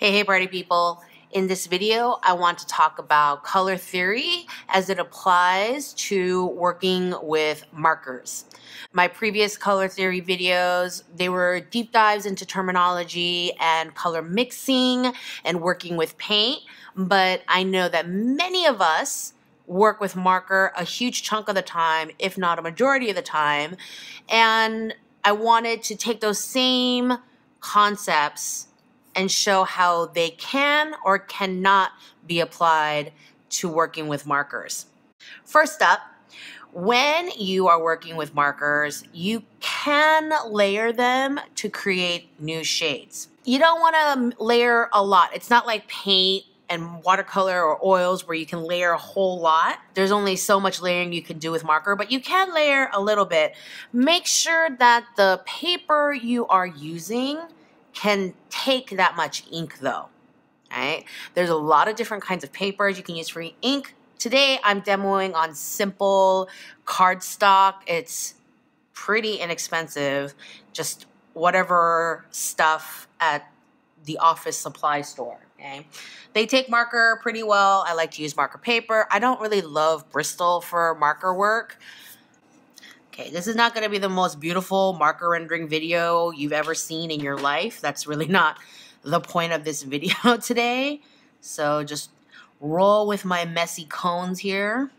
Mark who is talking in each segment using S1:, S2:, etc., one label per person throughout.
S1: Hey party people. In this video, I want to talk about color theory as it applies to working with markers. My previous color theory videos, they were deep dives into terminology and color mixing and working with paint, but I know that many of us work with marker a huge chunk of the time, if not a majority of the time, and I wanted to take those same concepts and show how they can or cannot be applied to working with markers. First up, when you are working with markers, you can layer them to create new shades. You don't want to layer a lot. It's not like paint and watercolor or oils where you can layer a whole lot. There's only so much layering you can do with marker, but you can layer a little bit. Make sure that the paper you are using can take that much ink though, right? There's a lot of different kinds of papers you can use for ink. Today, I'm demoing on simple cardstock. It's pretty inexpensive, just whatever stuff at the office supply store, okay? They take marker pretty well. I like to use marker paper. I don't really love Bristol for marker work. Okay, this is not going to be the most beautiful marker rendering video you've ever seen in your life. That's really not the point of this video today. So just roll with my messy cones here.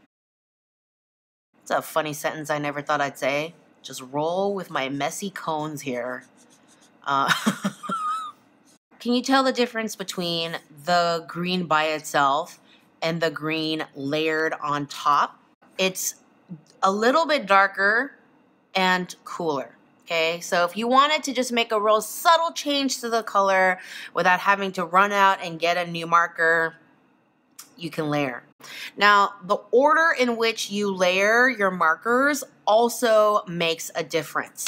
S1: It's a funny sentence I never thought I'd say. Just roll with my messy cones here. Can you tell the difference between the green by itself and the green layered on top? It's a little bit darker and cooler, okay? So if you wanted to just make a real subtle change to the color without having to run out and get a new marker, you can layer. Now, the order in which you layer your markers also makes a difference.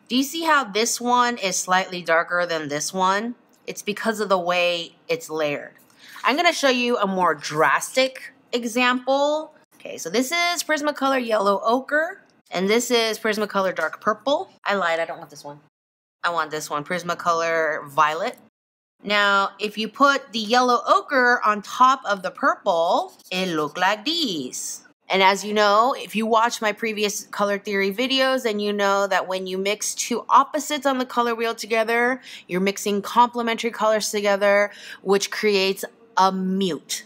S1: Do you see how this one is slightly darker than this one? It's because of the way it's layered. I'm gonna show you a more drastic example. Okay, so this is Prismacolor Yellow Ochre, and this is Prismacolor Dark Purple. I lied, I don't want this one. I want this one, Prismacolor Violet. Now, if you put the yellow ochre on top of the purple, it look like this. And as you know, if you watch my previous color theory videos, then you know that when you mix two opposites on the color wheel together, you're mixing complementary colors together, which creates a mute,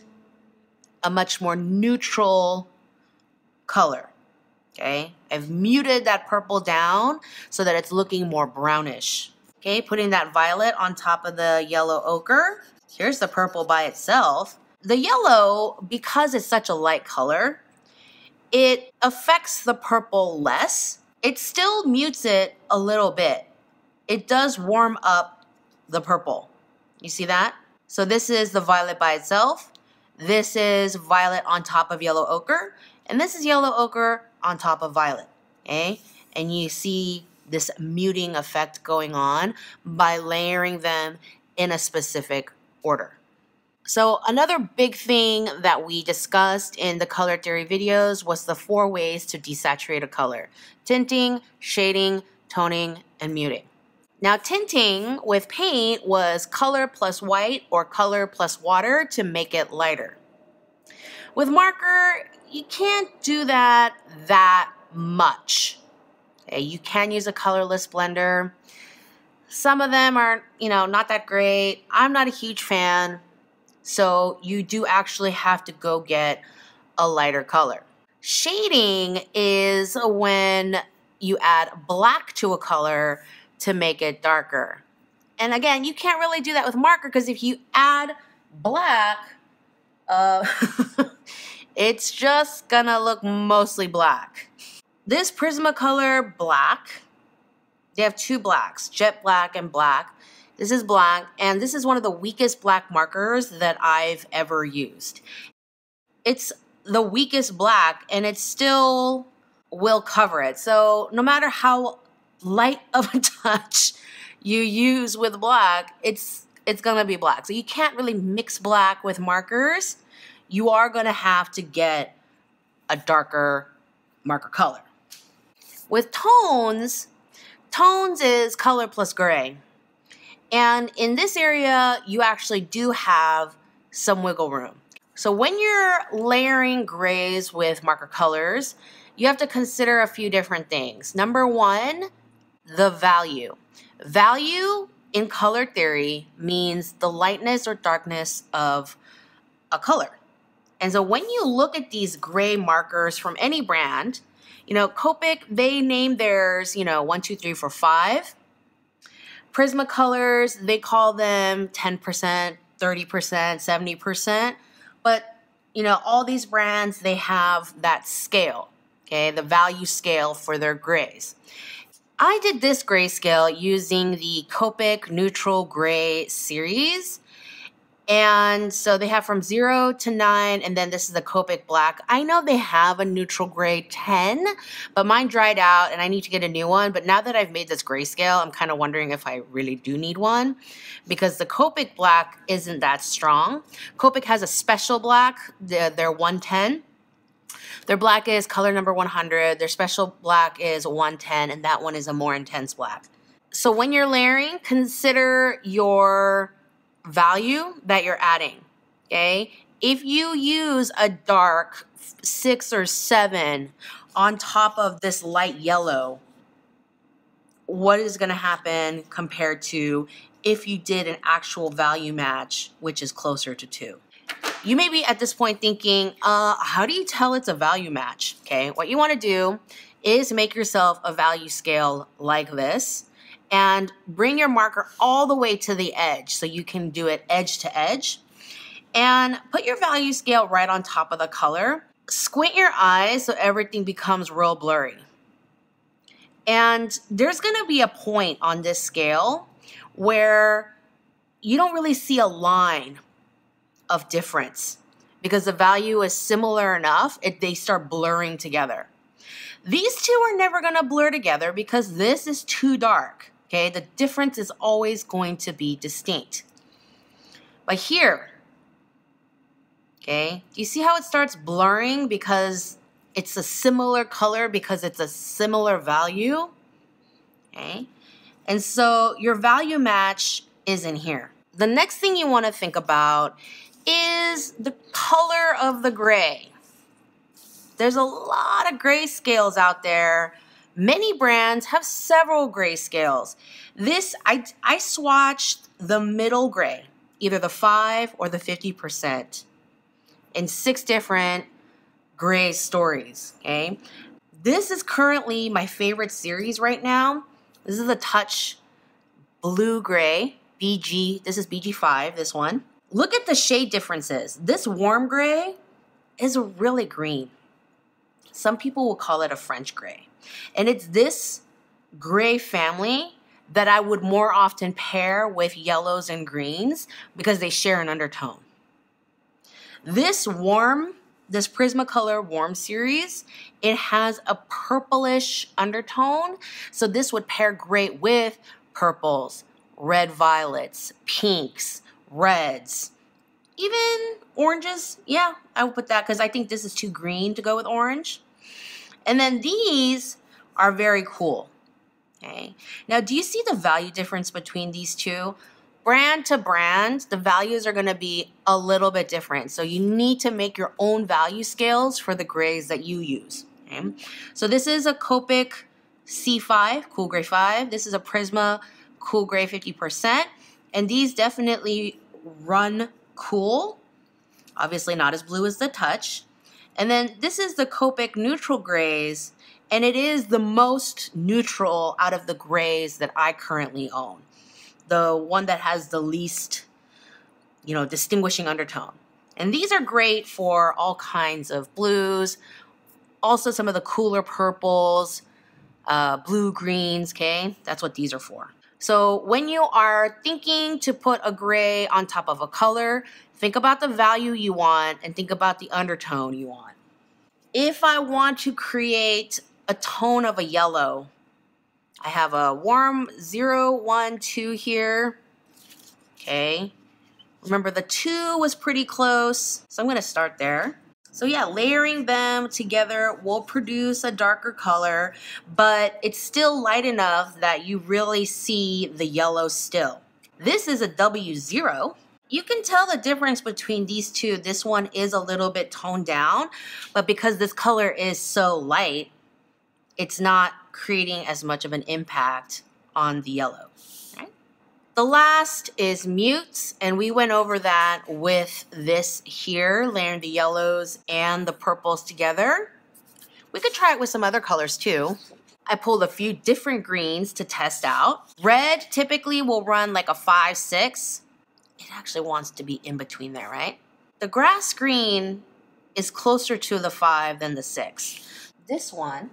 S1: a much more neutral color, okay? I've muted that purple down so that it's looking more brownish. Okay, putting that violet on top of the yellow ochre. Here's the purple by itself. The yellow, because it's such a light color, it affects the purple less. It still mutes it a little bit. It does warm up the purple. You see that? So this is the violet by itself. This is violet on top of yellow ochre. And this is yellow ochre on top of violet, okay? And you see this muting effect going on by layering them in a specific order. So another big thing that we discussed in the color theory videos was the 4 ways to desaturate a color: tinting, shading, toning, and muting. Now, tinting with paint was color plus white or color plus water to make it lighter. With marker, you can't do that much. Okay, you can use a colorless blender. Some of them are, not that great. I'm not a huge fan. So you do actually have to go get a lighter color. Shading is when you add black to a color to make it darker. And again, you can't really do that with marker because if you add black, it's just gonna look mostly black. This Prismacolor black, they have 2 blacks, jet black and black. This is black, and this is one of the weakest black markers that I've ever used. It's the weakest black, and it still will cover it. So no matter how light of a touch you use with black, it's gonna be black. So you can't really mix black with markers. You are gonna have to get a darker marker color. With tones is color plus gray. And in this area, you actually do have some wiggle room. So when you're layering grays with marker colors, you have to consider a few different things. Number one, the value. Value in color theory means the lightness or darkness of a color. And so when you look at these gray markers from any brand, Copic, they name theirs, 1, 2, 3, 4, 5. Prismacolors, they call them 10%, 30%, 70%. But, all these brands, they have that scale, okay, the value scale for their grays. I did this grayscale using the Copic Neutral Gray series. And so they have from 0 to 9, and then this is the Copic Black. I know they have a Neutral Gray 10, but mine dried out and I need to get a new one. But now that I've made this grayscale, I'm kind of wondering if I really do need one because the Copic Black isn't that strong. Copic has a special black, their 110. Their black is color number 100. Their special black is 110, and that one is a more intense black. So when you're layering, consider your value that you're adding, okay? If you use a dark 6 or 7 on top of this light yellow, what is going to happen compared to if you did an actual value match, which is closer to 2? You may be at this point thinking, how do you tell it's a value match? Okay, what you want to do is make yourself a value scale like this and bring your marker all the way to the edge so you can do it edge to edge. And put your value scale right on top of the color. Squint your eyes so everything becomes real blurry. And there's going to be a point on this scale where you don't really see a line of difference because the value is similar enough, they start blurring together. These two are never going to blur together because this is too dark. Okay, the difference is always going to be distinct. But here, okay, do you see how it starts blurring because it's a similar color because it's a similar value? Okay, and so your value match is in here. The next thing you want to think about is the color of the gray. There's a lot of gray scales out there. Many brands have several gray scales. This, I swatched the middle gray, either the 5 or the 50%, in 6 different gray stories, okay? This is currently my favorite series right now. This is the Touch Blue Gray, BG. This is BG5, this one. Look at the shade differences. This warm gray is really green. Some people will call it a French gray. And it's this gray family that I would more often pair with yellows and greens because they share an undertone. This Prismacolor Warm series, it has a purplish undertone. So this would pair great with purples, red violets, pinks, reds, even oranges. Yeah, I would put that because I think this is too green to go with orange. And then these are very cool. Okay. Now, do you see the value difference between these two? Brand to brand, the values are going to be a little bit different. So you need to make your own value scales for the grays that you use. Okay. So this is a Copic C5, Cool Gray 5. This is a Prisma Cool Gray 50%. And these definitely run cool. Obviously not as blue as the Touch. And then this is the Copic Neutral Grays, and it is the most neutral out of the grays that I currently own. The one that has the least, distinguishing undertone. And these are great for all kinds of blues, also some of the cooler purples, blue greens, okay? That's what these are for. So when you are thinking to put a gray on top of a color, think about the value you want and think about the undertone you want. If I want to create a tone of a yellow, I have a warm 0, 1, 2 here. Okay. Remember the 2 was pretty close, so I'm going to start there. So yeah, layering them together will produce a darker color, but it's still light enough that you really see the yellow still. This is a W0. You can tell the difference between these two. This one is a little bit toned down, but because this color is so light, it's not creating as much of an impact on the yellow. Right? The last is mutes, and we went over that with this here, layering the yellows and the purples together. We could try it with some other colors too. I pulled a few different greens to test out. Red typically will run like a 5, 6. It actually wants to be in between there, right? The grass green is closer to the 5 than the 6. This one,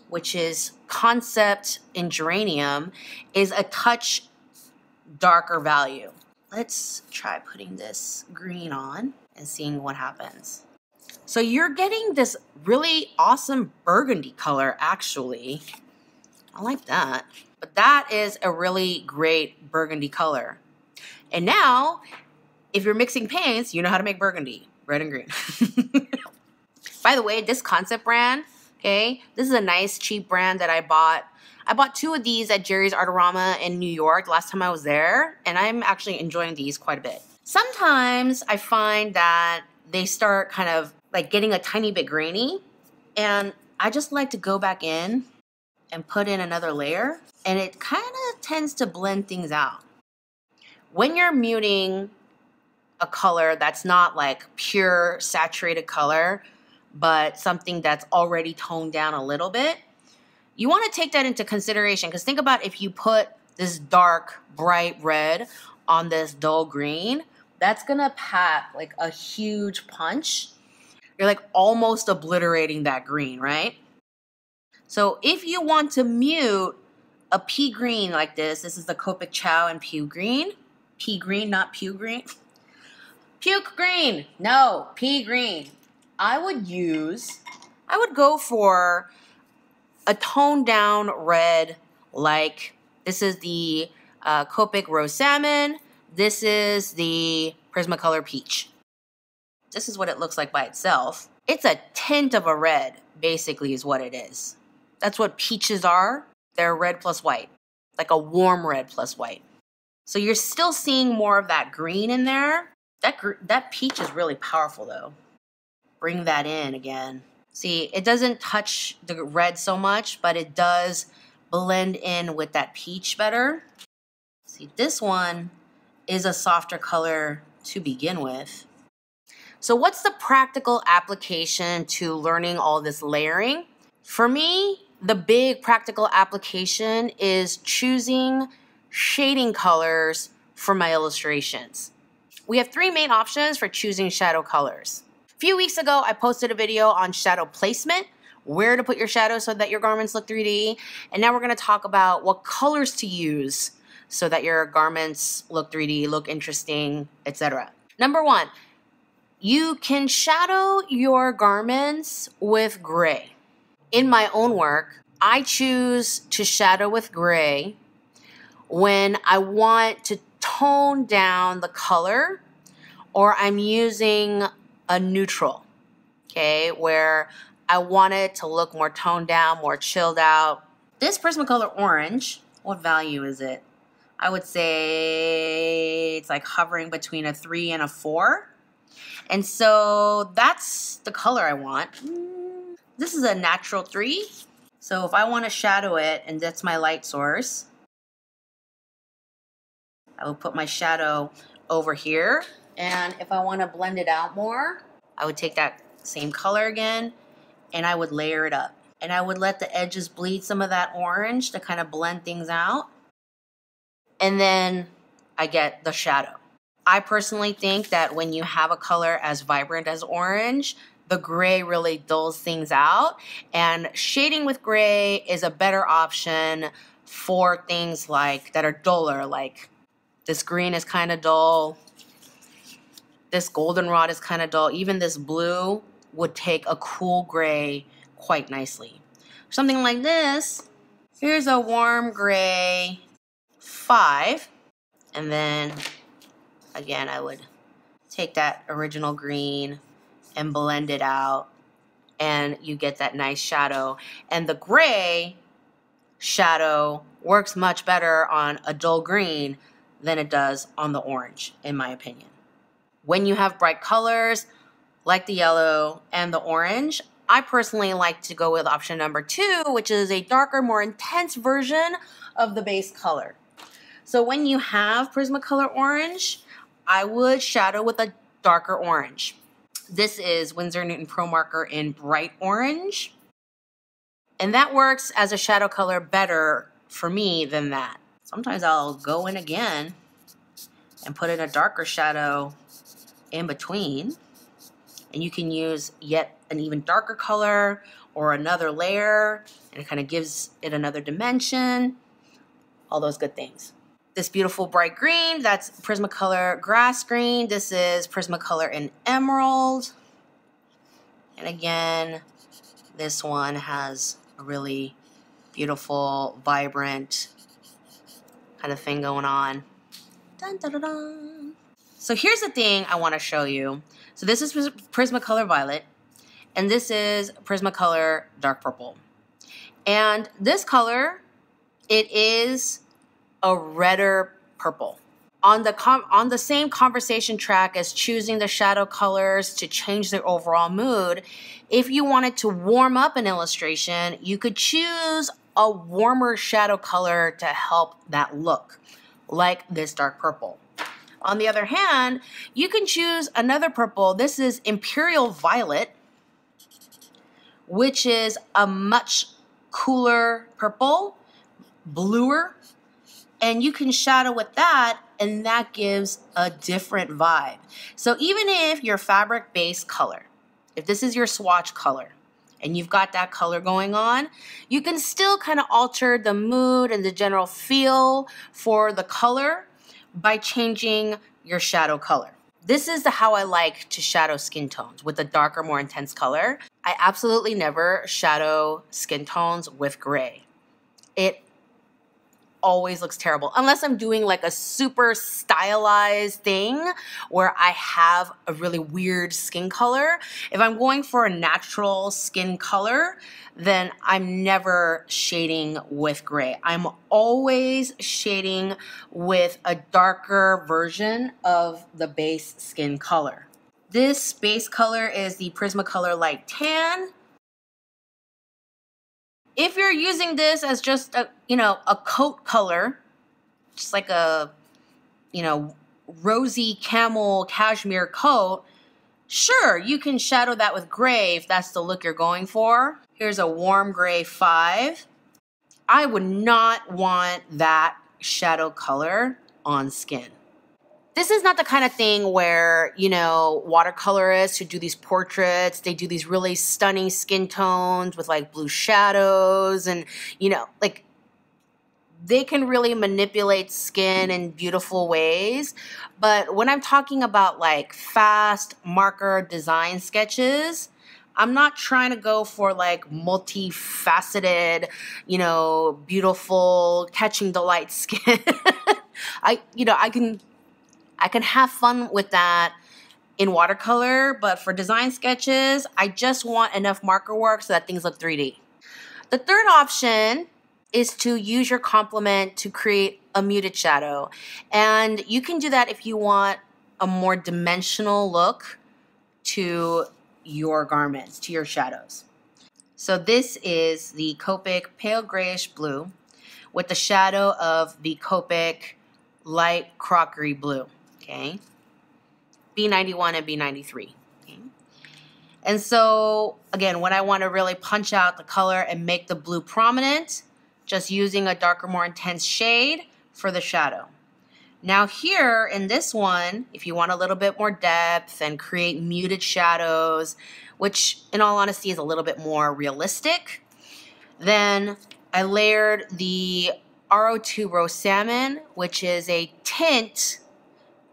S1: which is Concept in Geranium, is a touch darker value. Let's try putting this green on and seeing what happens. So you're getting this really awesome burgundy color, actually. I like that. But that is a really great burgundy color. And now, if you're mixing paints, you know how to make burgundy, red and green. By the way, this Concept brand, okay, this is a nice cheap brand that I bought. I bought 2 of these at Jerry's Artorama in New York last time I was there, and I'm actually enjoying these quite a bit. Sometimes I find that they start kind of like getting a tiny bit grainy, and I just like to go back in and put in another layer, and it kind of tends to blend things out. When you're muting a color that's not like pure saturated color, but something that's already toned down a little bit, you want to take that into consideration, because think about if you put this dark, bright red on this dull green, that's going to pack like a huge punch. You're like almost obliterating that green, right? So if you want to mute a pea green like this is the Copic Chow and Pew Green. Pea green, not pew green. Puke green, no, pea green. I would go for a toned down red, like this is the Copic Rose Salmon. This is the Prismacolor Peach. This is what it looks like by itself. It's a tint of a red, basically, is what it is. That's what peaches are. They're red plus white, like a warm red plus white. So you're still seeing more of that green in there. That peach is really powerful, though. Bring that in again. See, it doesn't touch the red so much, but it does blend in with that peach better. See, this one is a softer color to begin with. So what's the practical application to learning all this layering? For me, the big practical application is choosing shading colors for my illustrations. We have 3 main options for choosing shadow colors. A few weeks ago, I posted a video on shadow placement, where to put your shadows so that your garments look 3D. And now we're going to talk about what colors to use so that your garments look 3D, look interesting, etc. Number 1, you can shadow your garments with gray. In my own work, I choose to shadow with gray when I want to tone down the color, or I'm using a neutral, okay, where I want it to look more toned down, more chilled out. This Prismacolor Orange, what value is it? I would say it's like hovering between a 3 and a 4. And so that's the color I want. This is a natural 3. So if I want to shadow it, and that's my light source, I will put my shadow over here. And if I want to blend it out more, I would take that same color again, and I would layer it up. And I would let the edges bleed some of that orange to kind of blend things out. And then I get the shadow. I personally think that when you have a color as vibrant as orange, the gray really dulls things out. And shading with gray is a better option for things like that are duller, like this green is kind of dull. This goldenrod is kind of dull. Even this blue would take a cool gray quite nicely. Something like this. Here's a warm gray 5. And then, again, I would take that original green and blend it out. And you get that nice shadow. And the gray shadow works much better on a dull green than it does on the orange, in my opinion. When you have bright colors like the yellow and the orange, I personally like to go with option number 2, which is a darker, more intense version of the base color. So when you have Prismacolor orange, I would shadow with a darker orange. This is Winsor Newton Pro Marker in bright orange. And that works as a shadow color better for me than that. Sometimes I'll go in again and put in a darker shadow in between. And you can use yet an even darker color or another layer, and it kind of gives it another dimension. All those good things. This beautiful bright green, that's Prismacolor Grass Green. This is Prismacolor in Emerald. And again, this one has a really beautiful, vibrant kind of thing going on. Dun, dun, dun, dun. So here's the thing I want to show you. So this is Prismacolor Violet, and this is Prismacolor Dark Purple. And this color, it is a redder purple. On the same conversation track as choosing the shadow colors to change their overall mood, if you wanted to warm up an illustration, you could choose a warmer shadow color to help that look, like this dark purple. On the other hand, you can choose another purple. This is Imperial Violet, which is a much cooler purple, bluer, and you can shadow with that, and that gives a different vibe. So even if your fabric base color, if this is your swatch color, and you've got that color going on, you can still kind of alter the mood and the general feel for the color by changing your shadow color. This is how I like to shadow skin tones, with a darker, more intense color. I absolutely never shadow skin tones with gray. It always looks terrible unless I'm doing like a super stylized thing where I have a really weird skin color. If I'm going for a natural skin color, then I'm never shading with gray. I'm always shading with a darker version of the base skin color. This base color is the Prismacolor Light Tan. If you're using this as just a coat color, just like a, rosy camel cashmere coat, sure, you can shadow that with gray if that's the look you're going for. Here's a warm gray 5. I would not want that shadow color on skin. This is not the kind of thing where, watercolorists who do these portraits, they do these really stunning skin tones with like blue shadows and, they can really manipulate skin in beautiful ways. But when I'm talking about like fast marker design sketches, I'm not trying to go for like multifaceted, beautiful, catching the light skin. I can have fun with that in watercolor, but for design sketches, I just want enough marker work so that things look 3D. The third option is to use your complement to create a muted shadow. And you can do that if you want a more dimensional look to your garments, to your shadows. So this is the Copic Pale Grayish Blue with the shadow of the Copic Light Crockery Blue. Okay, B91 and B93. Okay. And so, again, when I want to really punch out the color and make the blue prominent, just using a darker, more intense shade for the shadow. Now here in this one, if you want a little bit more depth and create muted shadows, which in all honesty is a little bit more realistic, then I layered the RO2 Rose Salmon, which is a tint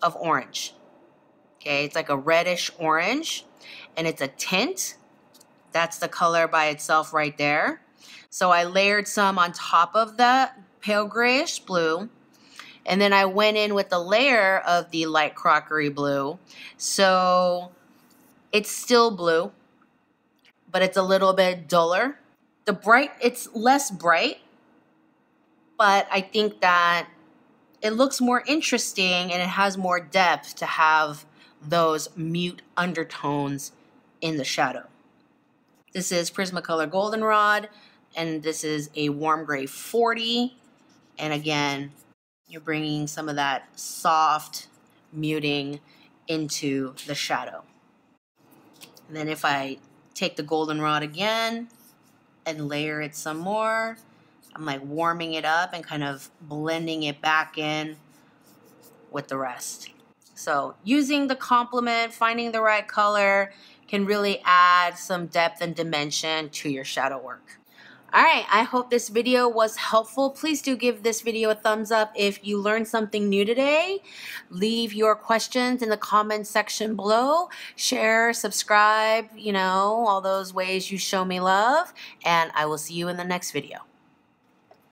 S1: of orange. Okay, it's like a reddish orange, and it's a tint. That's the color by itself right there. So I layered some on top of the pale grayish blue, and then I went in with a layer of the light crockery blue. So it's still blue, but it's a little bit duller. It's less bright, but I think that it looks more interesting and it has more depth to have those mute undertones in the shadow. This is Prismacolor Goldenrod, and this is a warm gray 40. And again, you're bringing some of that soft muting into the shadow. And then if I take the goldenrod again and layer it some more, I'm like warming it up and kind of blending it back in with the rest. So using the complement, finding the right color can really add some depth and dimension to your shadow work. All right, I hope this video was helpful. Please do give this video a thumbs up if you learned something new today. Leave your questions in the comment section below. Share, subscribe, all those ways you show me love. And I will see you in the next video.